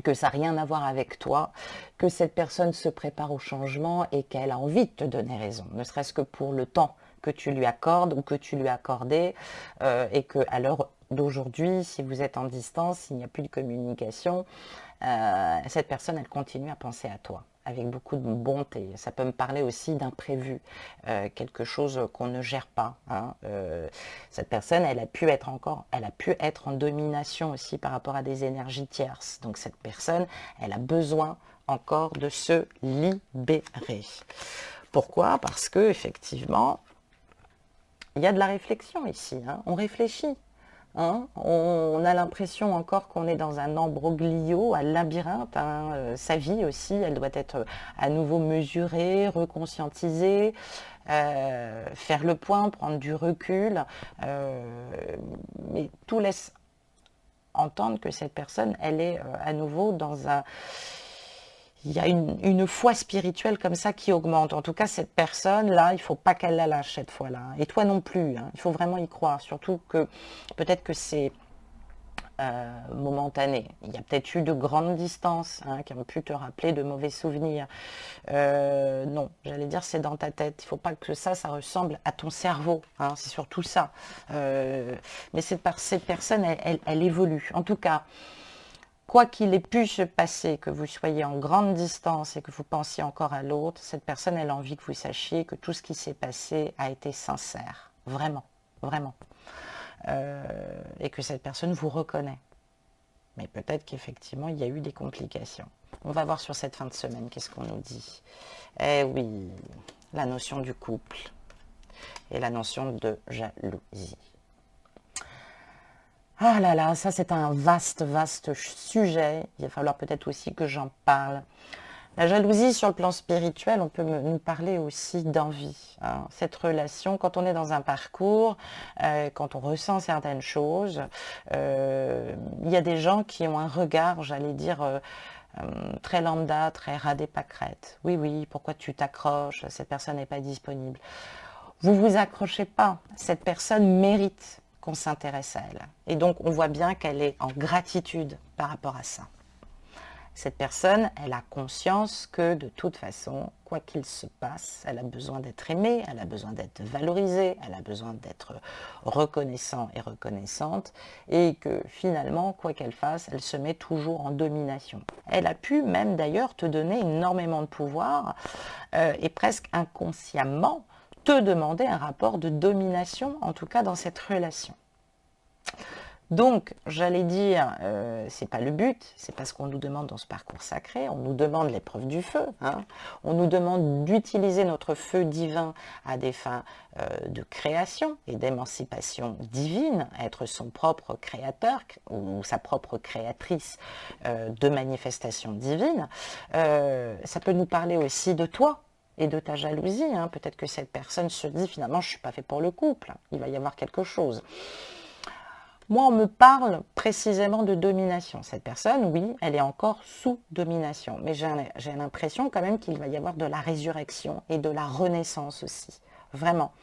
que ça n'a rien à voir avec toi, que cette personne se prépare au changement et qu'elle a envie de te donner raison, ne serait-ce que pour le temps que tu lui accordes ou que tu lui accordais, et que à l'heure d'aujourd'hui, si vous êtes en distance, s'il n'y a plus de communication, cette personne, elle continue à penser à toi avec beaucoup de bonté. Ça peut me parler aussi d'imprévu, quelque chose qu'on ne gère pas, hein. Cette personne, elle a pu être en domination aussi par rapport à des énergies tierces. Donc cette personne, elle a besoin encore de se libérer. Pourquoi? Parce que effectivement, il y a de la réflexion ici, hein. On réfléchit. Hein, on a l'impression encore qu'on est dans un embroglio, un labyrinthe, hein. Sa vie aussi, elle doit être à nouveau mesurée, reconscientisée, faire le point, prendre du recul, mais tout laisse entendre que cette personne, elle est à nouveau dans un... Il y a une foi spirituelle comme ça qui augmente. En tout cas, cette personne-là, il ne faut pas qu'elle la lâche cette fois-là. Et toi non plus, hein. Il faut vraiment y croire. Surtout que peut-être que c'est momentané. Il y a peut-être eu de grandes distances, hein, qui ont pu te rappeler de mauvais souvenirs. Non, j'allais dire c'est dans ta tête. Il ne faut pas que ça ressemble à ton cerveau, hein. C'est surtout ça. Mais cette personne, elle évolue. En tout cas, quoi qu'il ait pu se passer, que vous soyez en grande distance et que vous pensiez encore à l'autre, cette personne, elle a envie que vous sachiez que tout ce qui s'est passé a été sincère. Vraiment, vraiment. Et que cette personne vous reconnaît. Mais peut-être qu'effectivement, il y a eu des complications. On va voir sur cette fin de semaine, qu'est-ce qu'on nous dit. Eh oui, la notion du couple et la notion de jalousie. Ah là là, ça c'est un vaste, vaste sujet. Il va falloir peut-être aussi que j'en parle. La jalousie sur le plan spirituel, on peut nous parler aussi d'envie, hein. Cette relation, quand on est dans un parcours, quand on ressent certaines choses, il y a des gens qui ont un regard, j'allais dire, très lambda, très ras des pâquerettes. Oui, oui, pourquoi tu t'accroches? Cette personne n'est pas disponible. Vous ne vous accrochez pas. Cette personne mérite qu'on s'intéresse à elle. Et donc, on voit bien qu'elle est en gratitude par rapport à ça. Cette personne, elle a conscience que de toute façon, quoi qu'il se passe, elle a besoin d'être aimée, elle a besoin d'être valorisée, elle a besoin d'être reconnaissant et reconnaissante, et que finalement, quoi qu'elle fasse, elle se met toujours en domination. Elle a pu même d'ailleurs te donner énormément de pouvoir, et presque inconsciemment te demander un rapport de domination, en tout cas dans cette relation. Donc, j'allais dire, c'est pas le but, c'est pas ce qu'on nous demande dans ce parcours sacré, on nous demande l'épreuve du feu, hein. On nous demande d'utiliser notre feu divin à des fins de création et d'émancipation divine, être son propre créateur ou sa propre créatrice de manifestation divine. Ça peut nous parler aussi de toi et de ta jalousie, hein. Peut-être que cette personne se dit finalement, je ne suis pas fait pour le couple, il va y avoir quelque chose. Moi, on me parle précisément de domination. Cette personne, oui, elle est encore sous domination. Mais j'ai l'impression quand même qu'il va y avoir de la résurrection et de la renaissance aussi. Vraiment.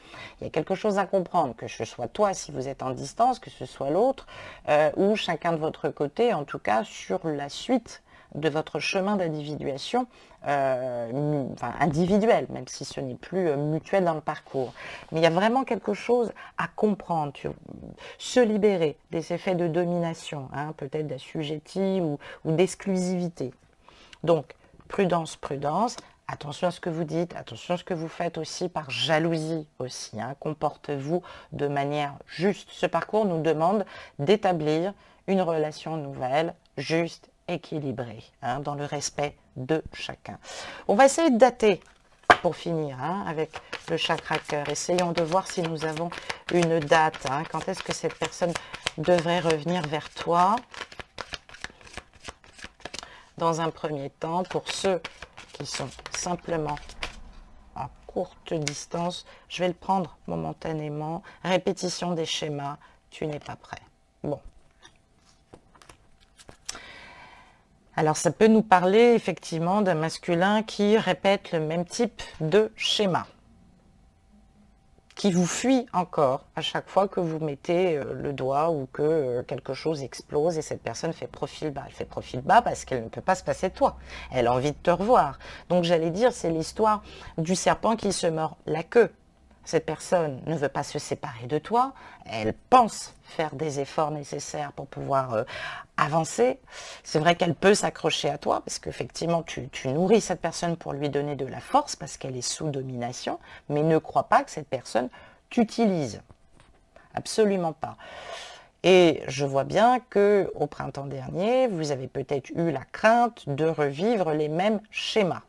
Il y a quelque chose à comprendre, que ce soit toi si vous êtes en distance, que ce soit l'autre, ou chacun de votre côté, en tout cas sur la suite de votre chemin d'individuation, individuel, même si ce n'est plus mutuel dans le parcours. Mais il y a vraiment quelque chose à comprendre, se libérer des effets de domination, hein, peut-être d'assujetti ou d'exclusivité. Donc, prudence, prudence. Attention à ce que vous dites, attention à ce que vous faites aussi par jalousie aussi, hein. Comportez-vous de manière juste. Ce parcours nous demande d'établir une relation nouvelle, juste, équilibrée, hein, dans le respect de chacun. On va essayer de dater pour finir, hein, avec le chakra cœur. Essayons de voir si nous avons une date, hein. Quand est-ce que cette personne devrait revenir vers toi? Dans un premier temps, pour ceux qui sont simplement en courte distance, je vais le prendre momentanément. Répétition des schémas, tu n'es pas prêt. Bon. Alors ça peut nous parler effectivement d'un masculin qui répète le même type de schéma, qui vous fuit encore à chaque fois que vous mettez le doigt ou que quelque chose explose et cette personne fait profil bas. Elle fait profil bas parce qu'elle ne peut pas se passer de toi. Elle a envie de te revoir. Donc j'allais dire, c'est l'histoire du serpent qui se mord la queue. cette personne ne veut pas se séparer de toi, elle pense faire des efforts nécessaires pour pouvoir avancer. C'est vrai qu'elle peut s'accrocher à toi parce qu'effectivement tu nourris cette personne pour lui donner de la force parce qu'elle est sous domination, mais ne crois pas que cette personne t'utilise. Absolument pas. Et je vois bien que au printemps dernier, vous avez peut-être eu la crainte de revivre les mêmes schémas.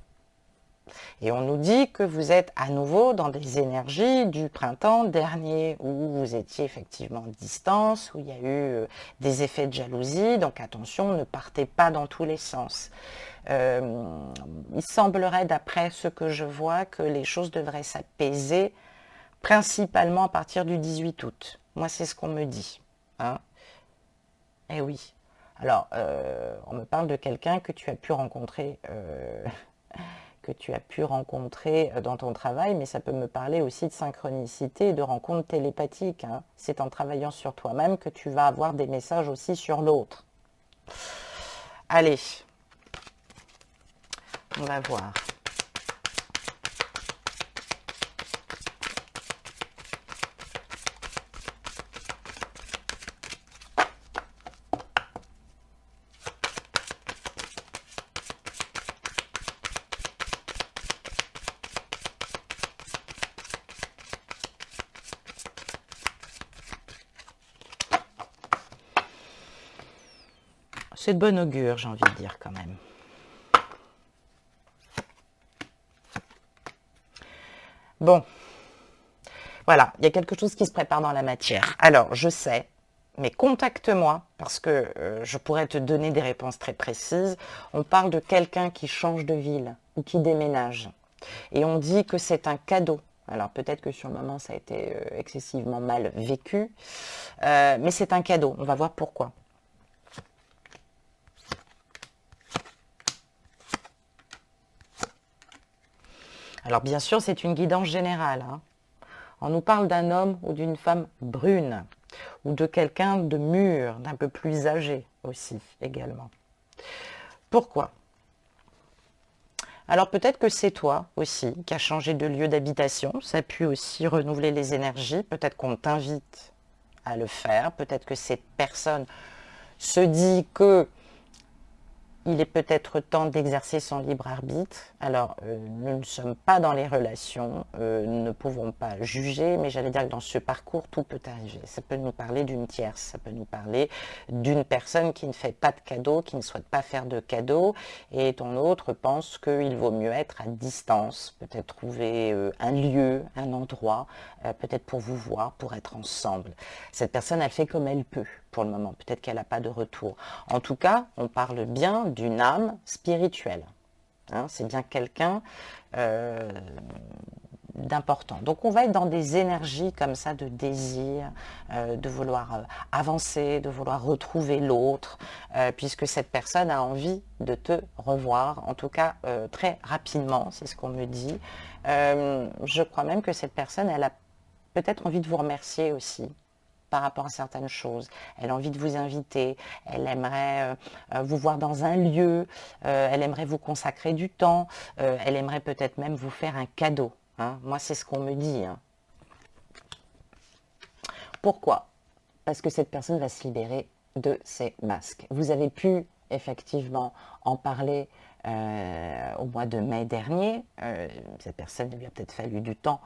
Et on nous dit que vous êtes à nouveau dans des énergies du printemps dernier, où vous étiez effectivement en distance, où il y a eu des effets de jalousie. Donc attention, ne partez pas dans tous les sens. Il semblerait, d'après ce que je vois, que les choses devraient s'apaiser principalement à partir du 18 août. Moi, c'est ce qu'on me dit. Hein. Eh oui. Alors, on me parle de quelqu'un que tu as pu rencontrer dans ton travail, mais ça peut me parler aussi de synchronicité et de rencontres télépathiques. Hein. C'est en travaillant sur toi-même que tu vas avoir des messages aussi sur l'autre. Allez, on va voir. C'est de bon augure, j'ai envie de dire quand même. Bon, voilà, il y a quelque chose qui se prépare dans la matière. Alors, je sais, mais contacte-moi parce que je pourrais te donner des réponses très précises. On parle de quelqu'un qui change de ville ou qui déménage. Et on dit que c'est un cadeau. Alors peut-être que sur le moment ça a été excessivement mal vécu, mais c'est un cadeau. On va voir pourquoi. Alors bien sûr, c'est une guidance générale. Hein. On nous parle d'un homme ou d'une femme brune, ou de quelqu'un de mûr, d'un peu plus âgé aussi, également. Pourquoi? Alors peut-être que c'est toi aussi qui as changé de lieu d'habitation, ça a pu aussi renouveler les énergies, peut-être qu'on t'invite à le faire, peut-être que cette personne se dit que il est peut-être temps d'exercer son libre arbitre. Alors, nous ne sommes pas dans les relations, nous ne pouvons pas juger, mais j'allais dire que dans ce parcours, tout peut arriver. Ça peut nous parler d'une tierce, ça peut nous parler d'une personne qui ne fait pas de cadeaux, qui ne souhaite pas faire de cadeaux, et ton autre pense qu'il vaut mieux être à distance, peut-être trouver un lieu, un endroit, peut-être pour vous voir, pour être ensemble. Cette personne, elle fait comme elle peut pour le moment. Peut-être qu'elle n'a pas de retour. En tout cas, on parle bien d'une âme spirituelle. Hein, c'est bien quelqu'un d'important. Donc on va être dans des énergies comme ça de désir, de vouloir avancer, de vouloir retrouver l'autre, puisque cette personne a envie de te revoir, en tout cas très rapidement, c'est ce qu'on me dit. Je crois même que cette personne, elle a peut-être envie de vous remercier aussi par rapport à certaines choses. Elle a envie de vous inviter, elle aimerait vous voir dans un lieu, elle aimerait vous consacrer du temps, elle aimerait peut-être même vous faire un cadeau. Hein. Moi, c'est ce qu'on me dit. Hein. Pourquoi? Parce que cette personne va se libérer de ses masques. Vous avez pu effectivement en parler au mois de mai dernier. Cette personne, il lui a peut-être fallu du temps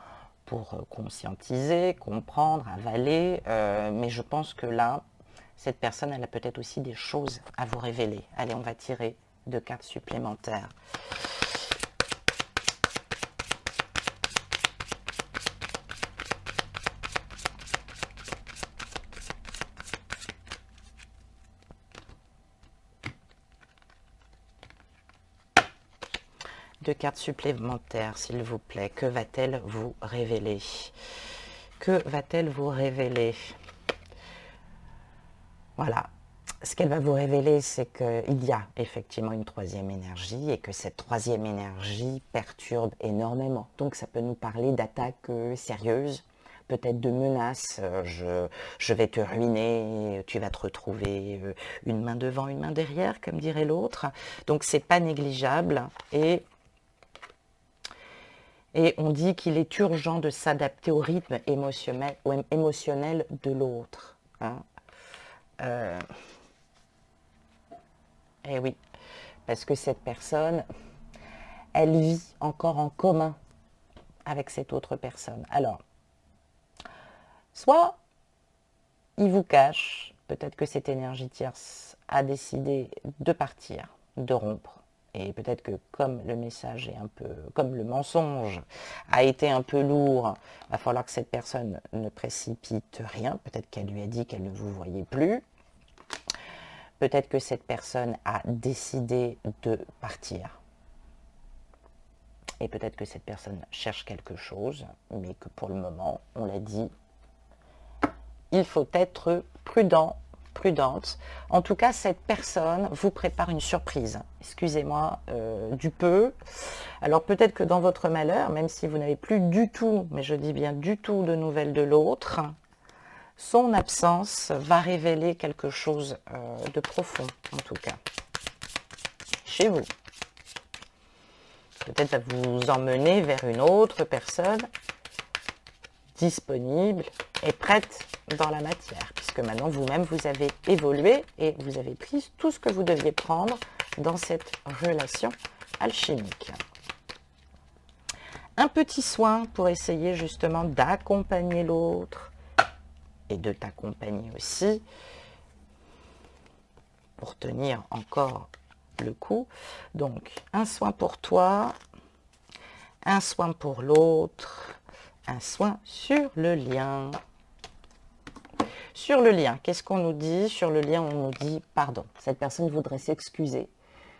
pour conscientiser, comprendre, avaler, mais je pense que là, cette personne, elle a peut-être aussi des choses à vous révéler. Allez, on va tirer 2 cartes supplémentaires. Deux cartes supplémentaires, s'il vous plaît. Que va-t-elle vous révéler? Que va-t-elle vous révéler? Voilà. Ce qu'elle va vous révéler, c'est qu'il y a effectivement une troisième énergie et que cette troisième énergie perturbe énormément. Donc ça peut nous parler d'attaques sérieuses, peut-être de menaces. Je vais te ruiner, tu vas te retrouver une main devant, une main derrière, comme dirait l'autre. Donc c'est pas négligeable et Et on dit qu'il est urgent de s'adapter au rythme émotionnel de l'autre. Hein. Et oui, parce que cette personne, elle vit encore en commun avec cette autre personne. Alors, soit il vous cache, peut-être que cette énergie tierce a décidé de partir, de rompre. Et peut-être que comme le message est un peu, comme le mensonge a été un peu lourd, il va falloir que cette personne ne précipite rien. Peut-être qu'elle lui a dit qu'elle ne vous voyait plus. Peut-être que cette personne a décidé de partir. Et peut-être que cette personne cherche quelque chose, mais que pour le moment, on l'a dit, il faut être prudent, prudente. En tout cas, cette personne vous prépare une surprise. Excusez-moi du peu. Alors peut-être que dans votre malheur, même si vous n'avez plus du tout, mais je dis bien du tout de nouvelles de l'autre, son absence va révéler quelque chose de profond, en tout cas, chez vous. Peut-être va vous emmener vers une autre personne disponible et prête dans la matière, puisque maintenant vous-même vous avez évolué et vous avez pris tout ce que vous deviez prendre dans cette relation alchimique. Un petit soin pour essayer justement d'accompagner l'autre et de t'accompagner aussi pour tenir encore le coup. Donc un soin pour toi, un soin pour l'autre, un soin sur le lien. Sur le lien, qu'est-ce qu'on nous dit? Sur le lien, on nous dit pardon. Cette personne voudrait s'excuser,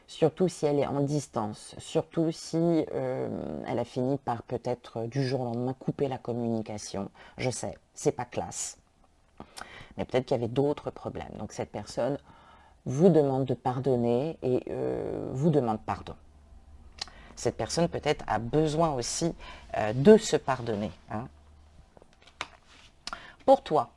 surtout si elle est en distance, surtout si elle a fini par peut-être du jour au lendemain couper la communication. Je sais, c'est pas classe. Mais peut-être qu'il y avait d'autres problèmes. Donc cette personne vous demande de pardonner et vous demande pardon. Cette personne peut-être a besoin aussi de se pardonner. Hein. Pour toi,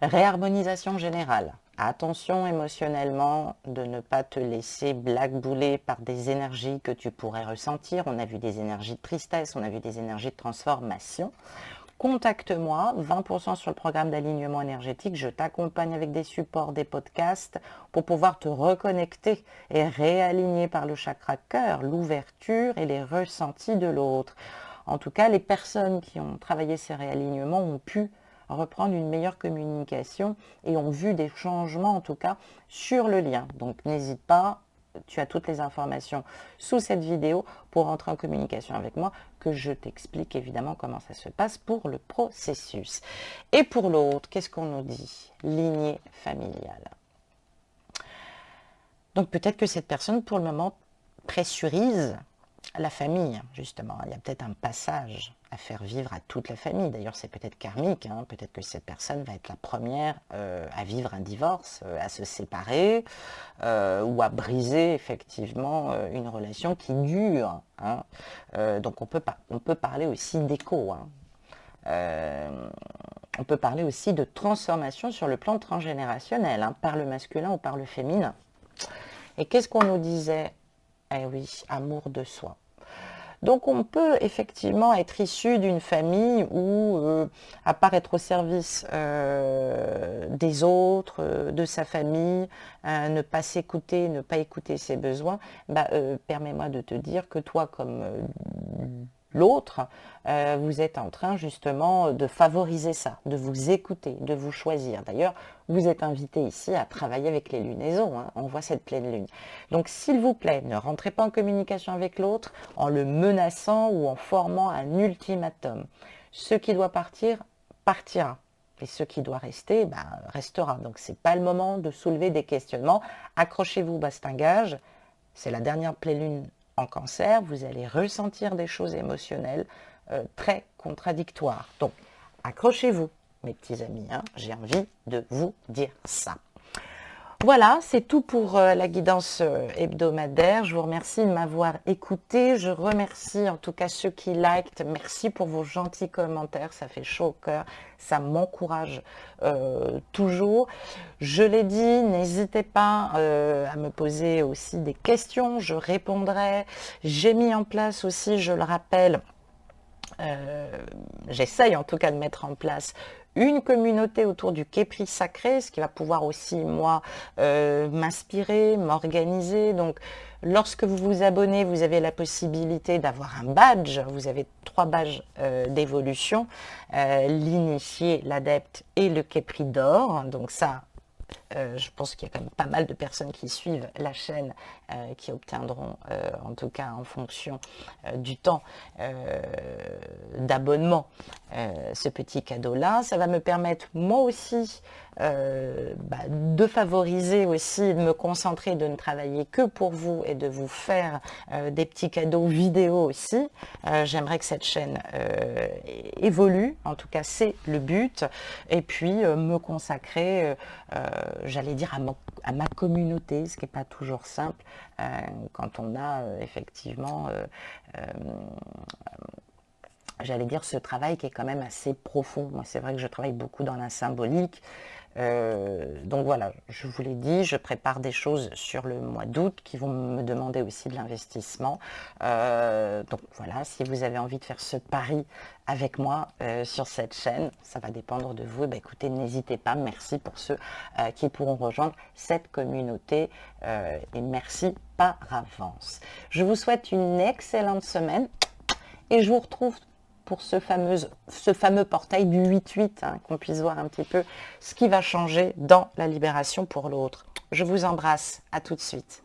réharmonisation générale. Attention émotionnellement de ne pas te laisser blackbouler par des énergies que tu pourrais ressentir. On a vu des énergies de tristesse, on a vu des énergies de transformation. Contacte-moi, 20% sur le programme d'alignement énergétique. Je t'accompagne avec des supports, des podcasts pour pouvoir te reconnecter et réaligner par le chakra cœur, l'ouverture et les ressentis de l'autre. En tout cas, les personnes qui ont travaillé ces réalignements ont pu reprendre une meilleure communication et ont vu des changements en tout cas sur le lien. Donc n'hésite pas, tu as toutes les informations sous cette vidéo pour entrer en communication avec moi, que je t'explique évidemment comment ça se passe pour le processus. Et pour l'autre, qu'est-ce qu'on nous dit? Lignée familiale. Donc peut-être que cette personne pour le moment pressurise la famille, justement. Il y a peut-être un passage à faire vivre à toute la famille. D'ailleurs, c'est peut-être karmique. Hein. Peut-être que cette personne va être la première à vivre un divorce, à se séparer ou à briser effectivement une relation qui dure. Hein. Donc, on peut parler aussi d'écho. Hein. On peut parler aussi de transformation sur le plan transgénérationnel, hein, par le masculin ou par le féminin. Et qu'est-ce qu'on nous disait? Eh oui, amour de soi. Donc on peut effectivement être issu d'une famille où, à part être au service des autres, de sa famille, ne pas s'écouter, ne pas écouter ses besoins, permets-moi de te dire que toi, comme l'autre, vous êtes en train justement de favoriser ça, de vous écouter, de vous choisir. D'ailleurs, vous êtes invité ici à travailler avec les lunaisons, hein. On voit cette pleine lune. Donc s'il vous plaît, ne rentrez pas en communication avec l'autre en le menaçant ou en formant un ultimatum. Ce qui doit partir, partira. Et ce qui doit rester, restera. Donc ce n'est pas le moment de soulever des questionnements. Accrochez-vous, bastingage. C'est la dernière pleine lune en cancer, vous allez ressentir des choses émotionnelles très contradictoires. Donc, accrochez-vous, mes petits amis, hein, j'ai envie de vous dire ça. Voilà, c'est tout pour la guidance hebdomadaire. Je vous remercie de m'avoir écouté. Je remercie en tout cas ceux qui likent. Merci pour vos gentils commentaires. Ça fait chaud au cœur. Ça m'encourage toujours. Je l'ai dit, n'hésitez pas à me poser aussi des questions. Je répondrai. J'ai mis en place aussi, je le rappelle, j'essaye en tout cas de mettre en place une communauté autour du Képri sacré, ce qui va pouvoir aussi, moi, m'inspirer, m'organiser. Donc, lorsque vous vous abonnez, vous avez la possibilité d'avoir un badge. Vous avez 3 badges d'évolution, l'initié, l'adepte et le Képri d'or. Donc ça, je pense qu'il y a quand même pas mal de personnes qui suivent la chaîne qui obtiendront, en tout cas en fonction du temps d'abonnement, ce petit cadeau-là. Ça va me permettre moi aussi de favoriser aussi, de me concentrer, de ne travailler que pour vous et de vous faire des petits cadeaux vidéo aussi. J'aimerais que cette chaîne évolue, en tout cas c'est le but, et puis me consacrer, j'allais dire, à ma communauté, ce qui n'est pas toujours simple quand on a effectivement j'allais dire, ce travail qui est quand même assez profond. Moi, c'est vrai que je travaille beaucoup dans la symbolique. Donc voilà, je vous l'ai dit, je prépare des choses sur le mois d'août qui vont me demander aussi de l'investissement. Donc voilà, si vous avez envie de faire ce pari avec moi sur cette chaîne, ça va dépendre de vous. Écoutez, n'hésitez pas. Merci pour ceux qui pourront rejoindre cette communauté et merci par avance. Je vous souhaite une excellente semaine et je vous retrouve pour ce fameux portail du 8-8, qu'on puisse voir un petit peu ce qui va changer dans la libération pour l'autre. Je vous embrasse, à tout de suite.